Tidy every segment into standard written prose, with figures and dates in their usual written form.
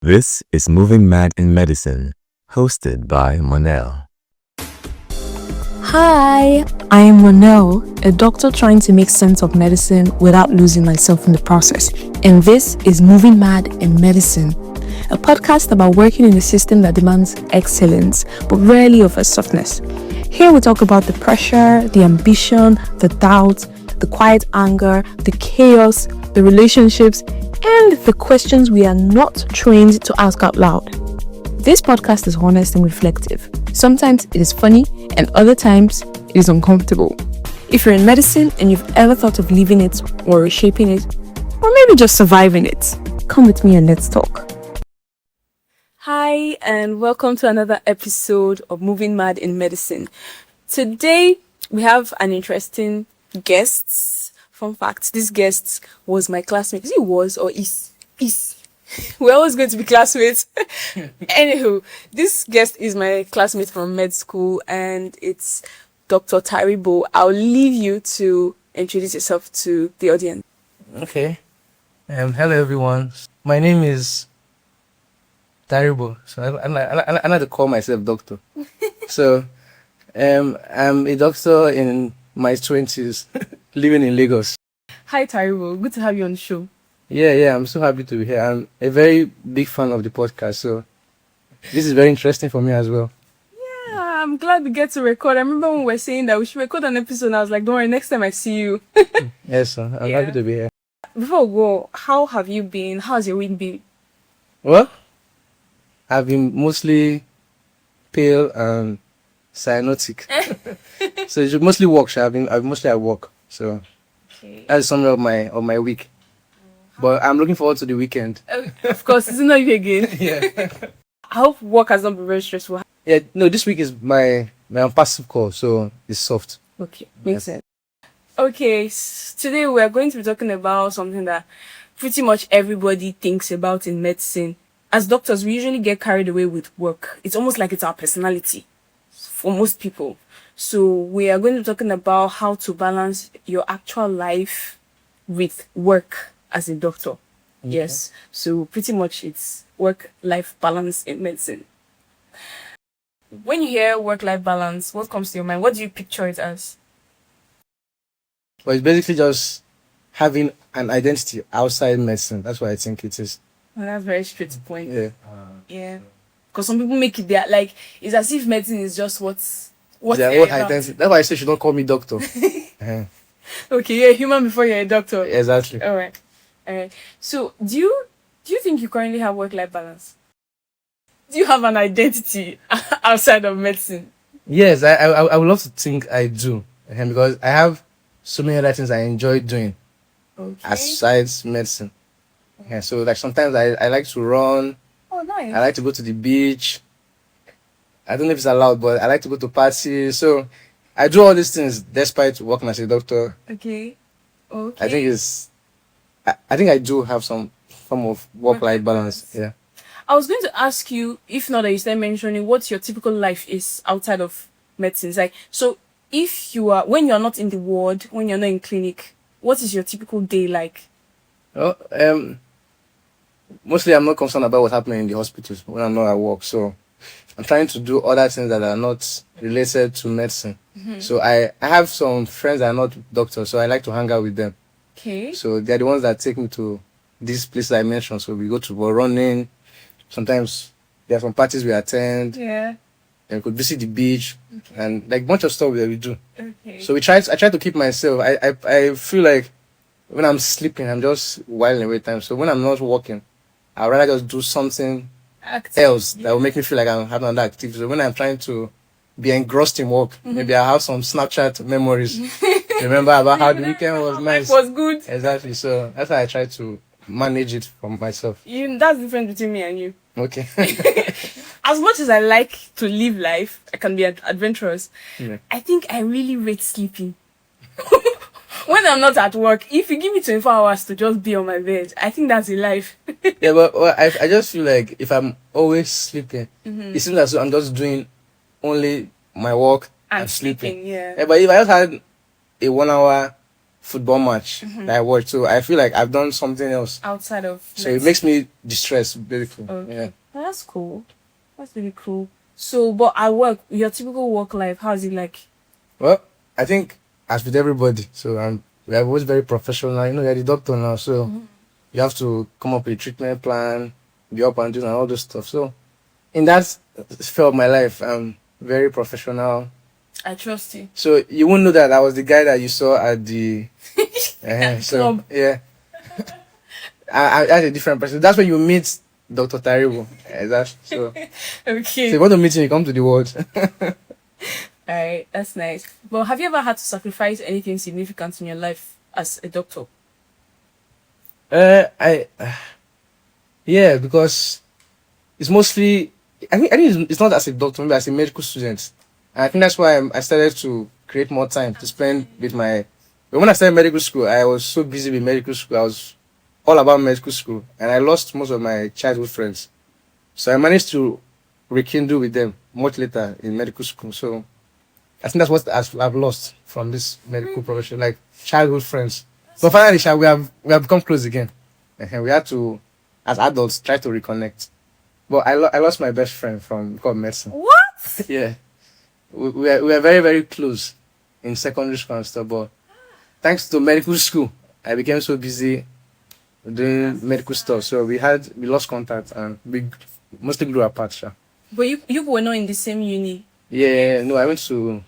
This is Moving Mad in Medicine, hosted by Monel. Hi, I am Monel, a doctor trying to make sense of medicine without losing myself in the process. And this is Moving Mad in Medicine, a podcast about working in a system that demands excellence, but rarely offers softness. Here we talk about the pressure, the ambition, the doubt, the quiet anger, the chaos, the relationships, and the questions we are not trained to ask out loud. This podcast is honest and reflective. Sometimes it is funny, and other times it is uncomfortable. If you're in medicine and you've ever thought of leaving it or reshaping it, or maybe just surviving it, come with me and let's talk. Hi, and welcome to another episode of Moving Mad in Medicine. Today, we have an interesting guest. Fun fact, this guest was my classmate. Is he was or is? We're always going to be classmates. Anywho, this guest is my classmate from med school, and it's Dr. Taribo. I'll leave you to introduce yourself to the audience. Okay. Hello everyone. My name is Taribo. So I like to call myself doctor. So I'm a doctor in my 20s, living in Lagos. Hi Taribo, good to have you on the show. Yeah, I'm so happy to be here. I'm a very big fan of the podcast, so this is very interesting for me as well. Yeah, I'm glad we get to record. I remember when we were saying that we should record an episode, and I was like, don't worry, next time I see you. Yes, sir. I'm happy to be here. Before we go, how have you been? How's your week been? Well, I've been mostly pale and cyanotic. So it's mostly work. I've been mostly at work. So that's some of my week. But I'm looking forward to the weekend. Of course, it's not you again. Yeah. I hope work has not been very stressful. Yeah, no, this week is my passive call, so it's soft. Okay, makes sense. Okay, today we're going to be talking about something that pretty much everybody thinks about in medicine. As doctors, we usually get carried away with work. It's almost like it's our personality for most people. So we are going to be talking about how to balance your actual life with work as a doctor. Okay. Yes. So pretty much it's work-life balance in medicine. When you hear work-life balance, what comes to your mind? What do you picture it as? Well, it's basically just having an identity outside medicine. That's what I think it is. Well, that's very straight to the point. Yeah. Yeah. Because some people make it there, like, it's as if medicine is just what identity. That's why I say you don't call me doctor. Okay, you're a human before you're a doctor. Exactly. All right. So, do you think you currently have work-life balance? Do you have an identity outside of medicine? Yes, I would love to think I do, because I have so many other things I enjoy doing aside medicine. Yeah, so like sometimes I like to run. Oh, nice. I like to go to the beach. I don't know if it's allowed, but I like to go to parties. So I do all these things despite working as a doctor. Okay. I think I do have some form of work-life balance. Yeah. I was going to ask you, if not that you started mentioning, what your typical life is outside of medicine. Like, so when you're not in the ward, when you're not in clinic, what is your typical day like? Oh, mostly I'm not concerned about what's happening in the hospitals when I'm not at work. So I'm trying to do other things that are not related to medicine. Mm-hmm. So I have some friends that are not doctors, so I like to hang out with them. Okay. So they're the ones that take me to these places I mentioned. So we go to running. Sometimes there are some parties we attend. Yeah. And we could visit the beach. Okay. And like a bunch of stuff that we do. Okay. So I try to keep myself. I feel like when I'm sleeping, I'm just whiling away time. So when I'm not working, I'd rather just do something else that will make me feel like I'm having another activity. So when I'm trying to be engrossed in work, maybe I have some Snapchat memories. Remember about how the weekend was nice. It was good. Exactly. So that's how I try to manage it for myself. That's the difference between me and you. Okay. As much as I like to live life, I can be adventurous. Yeah. I think I really rate sleeping. When I'm not at work, if you give me 24 hours to just be on my bed, I think that's a life. Yeah, but I just feel like if I'm always sleeping, it seems as though I'm just doing only my work and sleeping. Yeah. But if I just had a 1 hour football match that I watched. So I feel like I've done something else. Outside of So it makes me distressed, basically. Okay. Yeah. Well, that's cool. That's really cool. So, but at work, your typical work life, how is it like? Well, I think as with everybody, so we are always very professional. You know, you're the doctor now, so you have to come up with a treatment plan, be up and doing and all this stuff. So in that sphere of my life, I'm very professional. I trust you. So you won't know that I was the guy that you saw at the so Club. yeah. I that's a different person. That's when you meet Dr. Taribo. That's so. So Okay. if you want to meet him, you come to the world. Alright, that's nice. But have you ever had to sacrifice anything significant in your life as a doctor? I yeah, because it's mostly I think it's not as a doctor, maybe as a medical student. And I think that's why I started to create more time to spend with my. But when I started medical school, I was so busy with medical school. I was all about medical school, and I lost most of my childhood friends. So I managed to rekindle with them much later in medical school. So I think that's what I've lost from this medical profession, like childhood friends. But finally, we have become close again. And we had to, as adults, try to reconnect. But I lost my best friend from called medicine. What? Yeah, we were very very close in secondary school and stuff. But thanks to medical school, I became so busy doing medical stuff. So we lost contact and we mostly grew apart. Sure. But you were not in the same uni. Yeah, no, I went to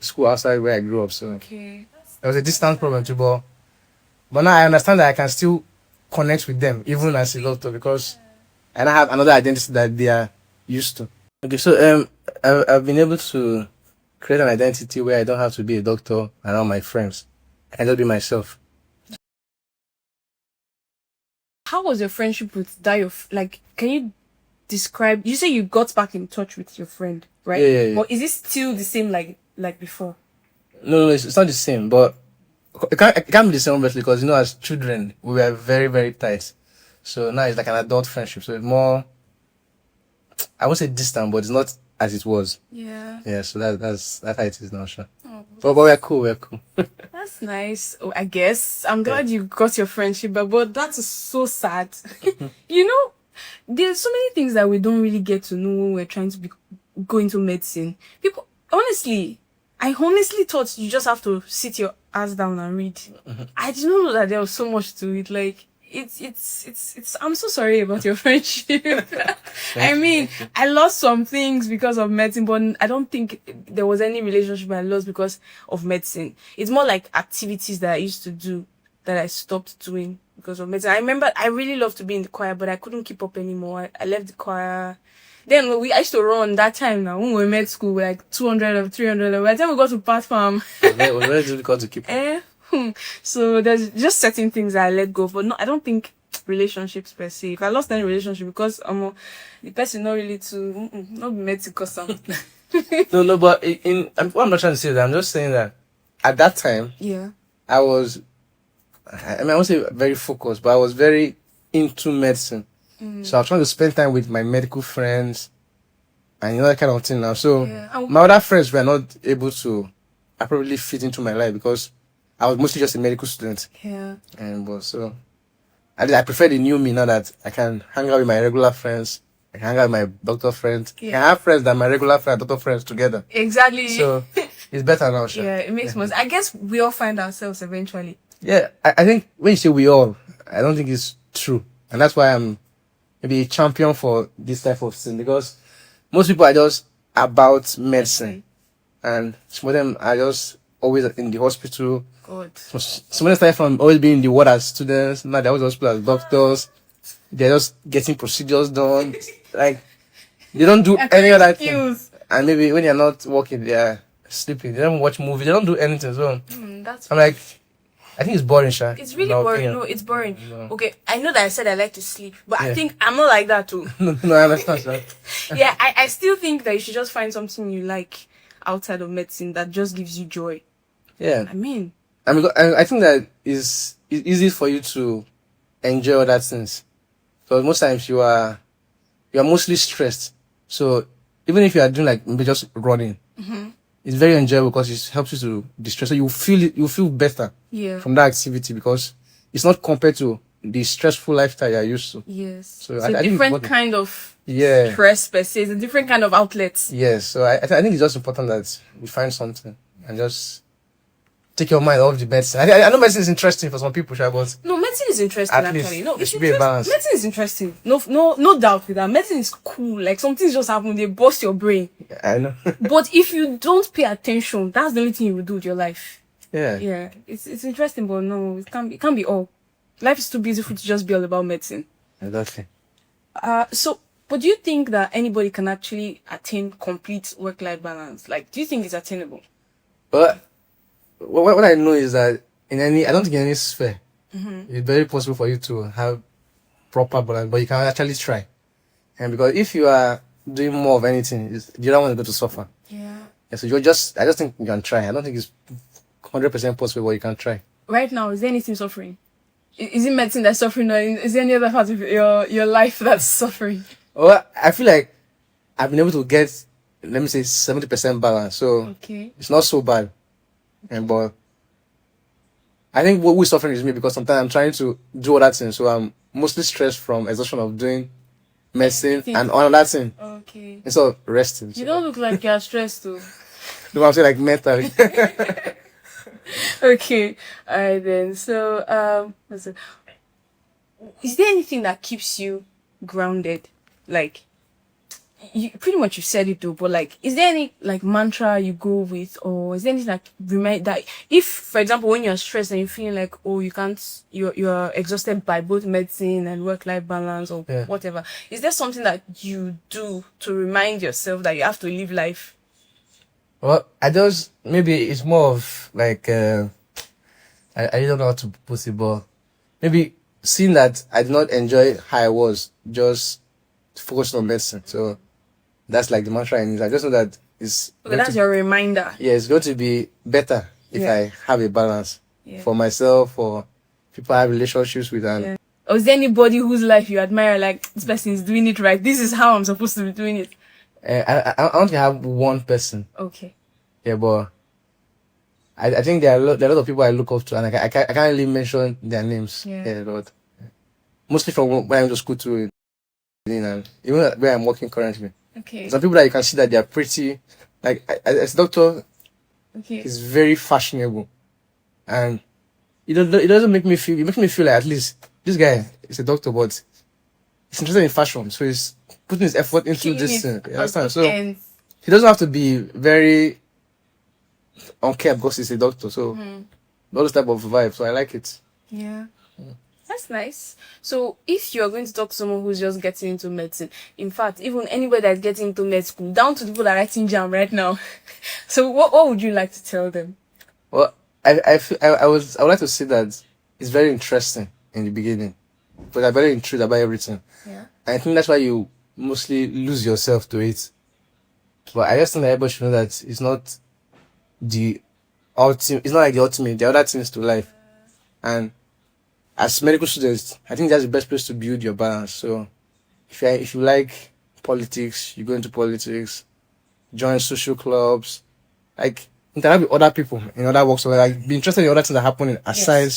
school outside where I grew up. So Okay. there was a distance problem too. But now I understand that I can still connect with them even as a doctor because I now have another identity that they are used to. Okay, so I've been able to create an identity where I don't have to be a doctor around my friends. I can just be myself. How was your friendship with like, can you describe? You say you got back in touch with your friend, right? Yeah. But is it still the same like before? No, it's not the same, but it can't be the same obviously because as children we were very very tight. So now it's like an adult friendship. So it's more, I won't say distant, but it's not as it was. Yeah. Yeah, so that's how it is now, sure. Oh, But we're cool. that's nice. Oh, I guess I'm glad you got your friendship, but that is so sad. There's so many things that we don't really get to know when we're trying to go into medicine. People, honestly, I honestly thought you just have to sit your ass down and read. I didn't know that there was so much to it. Like it's I'm so sorry about your friendship. I mean, I lost some things because of medicine, but I don't think there was any relationship I lost because of medicine. It's more like activities that I used to do that I stopped doing because of medicine. I remember I really loved to be in the choir, but I couldn't keep up anymore. I left the choir. Then I used to run that time now. When we were med school, we were like 200 or 300. By the time we got to Pat Farm, It was very difficult to keep. So there's just certain things that I let go. But no, I don't think relationships per se. If I lost any relationship because the person not really to not be meant to cause something. No, but what I'm not trying to say is that I'm just saying that at that time, Yeah. I was, I won't say very focused, but I was very into medicine. So I was trying to spend time with my medical friends and that kind of thing now. So Yeah. my other friends were not able to appropriately fit into my life because I was mostly just a medical student. Yeah. So I prefer the new me now that I can hang out with my regular friends. I can hang out with my doctor friends. Yeah. I can have friends that my regular friend and doctor friends together. Exactly. So it's better now, sure. Yeah, it makes more sense. I guess we all find ourselves eventually. Yeah, I think when you say we all, I don't think it's true. And that's why I'm maybe a champion for this type of thing because most people are just about medicine. And some of them are just always in the hospital. God. Some of them started from always being in the ward as students. Now they're always in the hospital as doctors. They're just getting procedures done. Like, they don't do any other thing. And maybe when you're not working, they're sleeping. They don't watch movies. They don't do anything as well. That's I'm like, I think it's boring, Sha. It's really boring. No, it's boring. No. Okay, I know that I said I like to sleep, but I think I'm not like that too. No, I understand, Sha. Yeah, I still think that you should just find something you like outside of medicine that just gives you joy. Yeah. I mean, I think that it's easy for you to enjoy other things. Because most times you are mostly stressed. So even if you are doing like maybe just running, it's very enjoyable because it helps you to distress. So you feel better Yeah. from that activity because it's not compared to the stressful lifestyle you're used to. Yes. So So I think it's different important. kind of Yeah. stress per se. It's a different kind of outlets. Yes. So I think it's just important that you find something and just take your mind off the medicine. I know medicine is interesting for some people, sure, but No, medicine is interesting at actually. least No, there it's should be a balance. medicine is interesting. No doubt with that. Medicine is cool. Like some things just happen, they bust your brain. I know. But if you don't pay attention, that's the only thing you will do with your life. Yeah. Yeah, it's interesting, but no, it can't be all. Life is too beautiful to just be all about medicine. Exactly. But do you think that anybody can actually attain complete work-life balance? Like, do you think it's attainable? But what I know is that I don't think in any sphere, it's very possible for you to have proper balance, but you can actually try. And because if you are doing more of anything, you don't want to go to suffer. Yeah. So I just think you can try. I don't think it's 100% possible, but you can try. Right now, is there anything suffering? Is it medicine that's suffering, or is there any other part of your life that's suffering? Well, I feel like I've been able to get, let me say, 70% balance. So Okay. it's not so bad. But I think what we're suffering is me because sometimes I'm trying to do other things. So I'm mostly stressed from exhaustion of doing medicine and all that thing. Okay. Instead of resting. You don't look like you're stressed too. No, I'm saying like mentally. Okay. Alright then. So is there anything that keeps you grounded? Like you pretty much you said it though, but like is there any like mantra you go with, or is there anything that remind that if for example when you're stressed and you're feeling like you're exhausted by both medicine and work-life balance or whatever, is there something that you do to remind yourself that you have to live life? Well, maybe it's more of like, I don't know how to put it, but maybe seeing that I did not enjoy how I was, just focused on medicine. So that's like the mantra I need. I just know that That's your reminder. Yeah, it's going to be better if I have a balance for myself, for people I have relationships with. And Or is there anybody whose life you admire, like this person is doing it right, this is how I'm supposed to be doing it? I only have one person. Okay. Yeah, but I think there are a lot of people I look up to, and I can't really mention their names. Yeah, but mostly from when I went to school too, and even where I'm working currently. Okay. Some people that you can see that they are pretty, like as a doctor, he's very fashionable, and it doesn't make me feel. It makes me feel like at least this guy is a doctor, but he's interested in fashion, so he's putting his effort into this thing. You understand? So he doesn't have to be very on care because he's a doctor. So all this type of vibe. So I like it. Yeah. That's nice. So if you're going to talk to someone who's just getting into medicine, in fact, even anybody that's getting into med school, down to the people that are writing jam right now. So what would you like to tell them? Well, I would like to say that it's very interesting in the beginning, but I'm very intrigued about everything. Yeah. And I think that's why you mostly lose yourself to it. But I just think that everybody should know that it's not the ultimate. It's not like the ultimate. There are other things to life, and as medical students, I think that's the best place to build your balance. So, if you like politics, you go into politics, join social clubs, like interact with other people in other walks of life, like be interested in other things that happen aside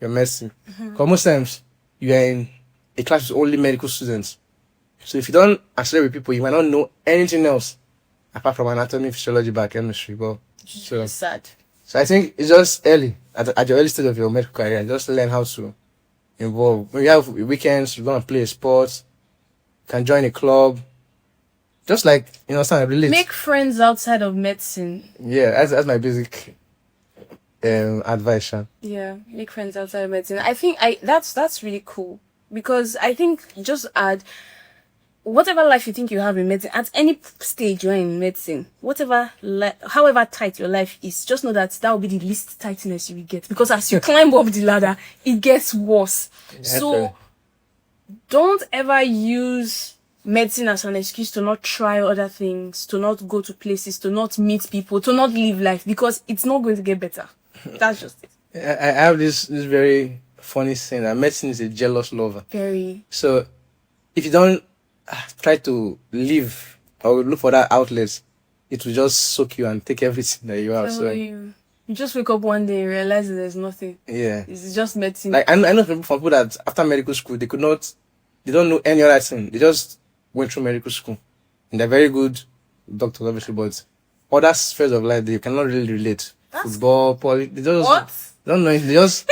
your medicine. Because most times you are in a class with only medical students. So if you don't associate with people, you might not know anything else apart from anatomy, physiology, biochemistry. But It's sad. so I think it's just early, at your early stage of your medical career, just learn how to involve. When you have weekends, you want to play a sport, you can join a club. Just like, relate. Make friends outside of medicine. Yeah, that's my basic advice, Shan. Yeah, make friends outside of medicine. I think that's really cool. Because I think just add whatever life you think you have in medicine, at any stage you're in medicine, however tight your life is, just know that will be the least tightness you will get. Because as you climb up the ladder, it gets worse. So don't ever use medicine as an excuse to not try other things, to not go to places, to not meet people, to not live life, because it's not going to get better. That's just it. I have this very funny saying that medicine is a jealous lover. Very. So if you don't try to live or look for that outlet, it will just soak you and take everything that you have. So you just wake up one day and realize that there's nothing. yeah, It's just medicine. like I know people that after medical school they don't know any other thing. They just went through medical school and they're very good doctors, obviously, but other spheres of life they cannot really relate. Football, politics, they just What? they don't know anything. They just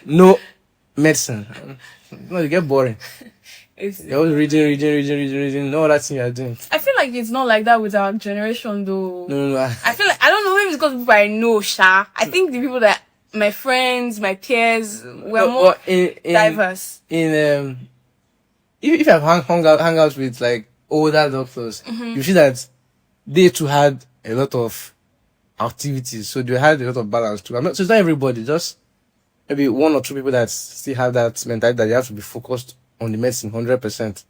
know medicine. No, you get boring. You're always reading. No other thing you're doing. I feel like it's not like that with our generation, though. No. I feel like, I don't know, maybe it's because people I know, Sha. I think the people that, my friends, my peers, were more diverse. If you have hang out with like older doctors, you see that they too had a lot of activities, so they had a lot of balance too. So it's not everybody, just maybe one or two people that still have that mentality that they have to be focused on the medicine 100%.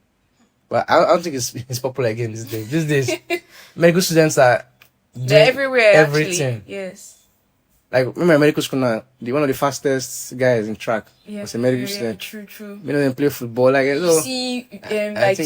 But I don't think it's popular again these days. These days, medical students are They're everywhere, everything. actually. Yes. Like, remember medical school now, one of the fastest guys in track was a medical student. True. Many of them play football. Like, You see, like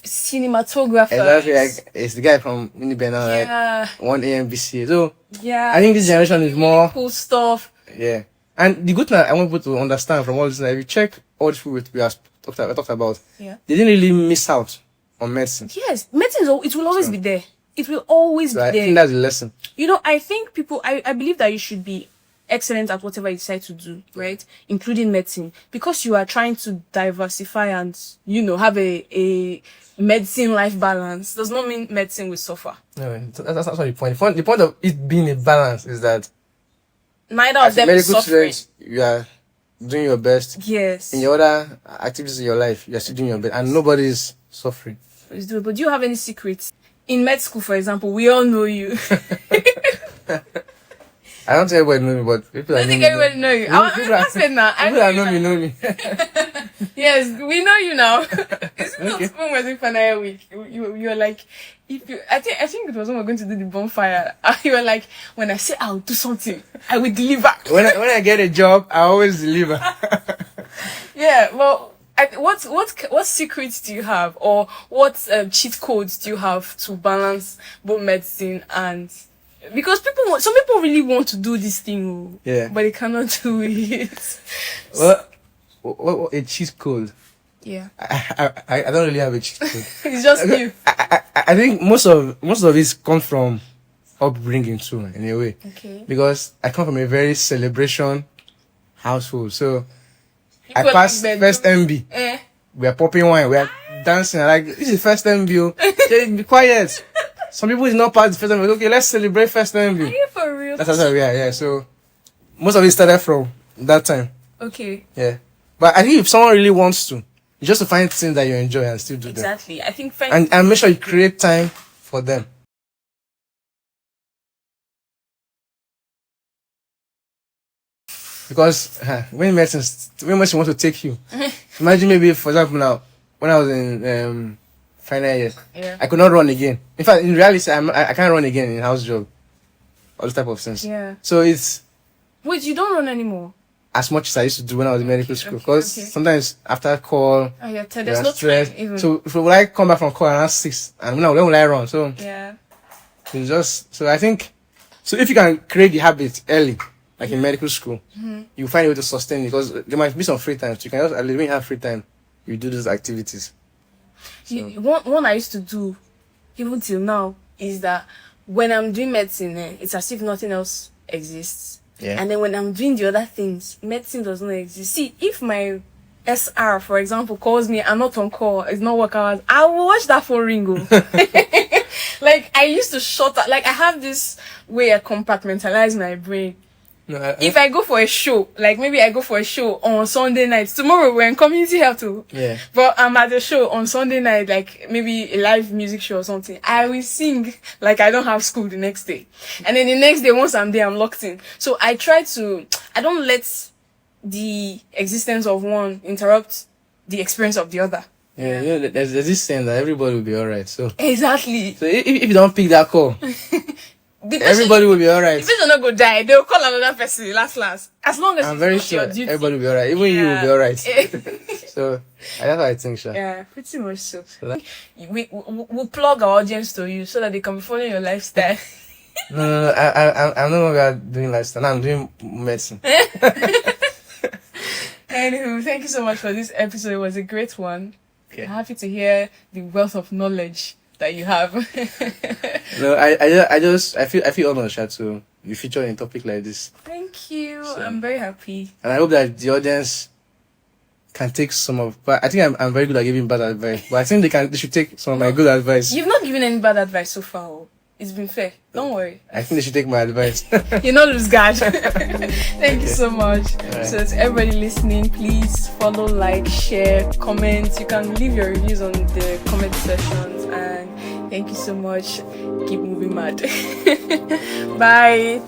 cinematographers. exactly, like, it's the guy from Unibena, Yeah. like, one AMBC. So, Yeah. I think this generation is more, cool stuff. yeah. And the good thing I want people to understand from all this, if you check all the people we have talked about, Yeah. they didn't really miss out on medicine. Yes, medicine it will always be there. It will always So be I there. think that's the lesson. You know, I think people, I believe that you should be excellent at whatever you decide to do, right? Including medicine. Because you are trying to diversify and, have a medicine life balance, does not mean medicine will suffer. No, that's not the point. The point of it being a balance is that Neither of as a them is medical suffering. student, you are doing your best. Yes. In your other activities in your life, you're still doing your best. And nobody is suffering. Let's do it. But do you have any secrets? In med school, for example, we all know you. I don't think everybody knows me, but people I that think know me everybody know you. People I said now. I People that know know you me now. know me. Yes, we know you now. It's not Okay. when we're doing Fanaya week. You were like, I think it was when we were going to do the bonfire. You were like, when I say I'll do something, I will deliver. When I get a job, I always deliver. Yeah, well, what secrets do you have, or what cheat codes do you have to balance both medicine and, because some people really want to do this thing, Yeah. but they cannot do it. What a cheat code. Yeah, I don't really have a cheat code. it's just you. I think most of it comes from upbringing too, in a way. Okay. Because I come from a very celebration household, so I People passed like first bedroom. MB. We are popping wine. We are dancing. Like, this is first MB. Be quiet. Some people is not part of the first MB. Okay, let's celebrate first Are MB. you for real? That's how we are. Yeah. So most of it started from that time. Okay. Yeah. But I think if someone really wants to, you just to find things that you enjoy and still do them, Exactly. I think and make sure you create time for them. Because when medicine wants to take you, imagine maybe, for example, now when I was in final year, Yeah. I could not run again. In fact, in reality, I can't run again in house job, all this type of things. Yeah. So it's Wait, you don't run anymore? as much as I used to do when I was in medical school. Because okay. sometimes after call, Oh yeah, you there's are no stressed. time even. So when I come back from call around 6, and when will I run? So Yeah. it's just, so I think, so if you can create the habit early, like in medical school, you find a way to sustain it, because there might be some free time. So you can just, at least when you have free time, you do those activities. One I used to do, even till now, is that when I'm doing medicine, it's as if nothing else exists. Yeah. And then when I'm doing the other things, medicine does not exist. See, if my SR, for example, calls me, I'm not on call, it's not work hours, I will watch that phone ring. Like, I used to shut up. Like, I have this way I compartmentalize my brain. No, If I go for a show, like maybe I go for a show on Sunday night, tomorrow we're in community health too. Yeah. But I'm at the show on Sunday night, like maybe a live music show or something. I will sing like I don't have school the next day. And then the next day, once I'm there, I'm locked in. So I don't let the existence of one interrupt the experience of the other. Yeah, you know, there's this saying that everybody will be alright. So Exactly. if you don't pick that call, everybody will be alright. The person not go die. They'll call another person. Last. As long as I'm it's very not sure your duty. everybody will be alright. Even you will be alright. So that's what I think, sure. Yeah, pretty much so. We'll plug our audience to you so that they can be following your lifestyle. No. I'm no longer doing lifestyle. Now I'm doing medicine. Anywho, thank you so much for this episode. It was a great one. Okay. I'm happy to hear the wealth of knowledge that you have. No, I feel honored, Sha, to be featured in a topic like this. Thank you. I'm very happy. And I hope that the audience can take some of. But I think I'm very good at giving bad advice. But I think they should take some of my good advice. You've not given any bad advice so far. Oh. It's been fair. Don't worry. I think they should take my advice. You know, lose guard. Thank you so much. Right. So to everybody listening, please follow, like, share, comment. You can leave your reviews on the comment sections. And thank you so much. Keep moving mad. Bye.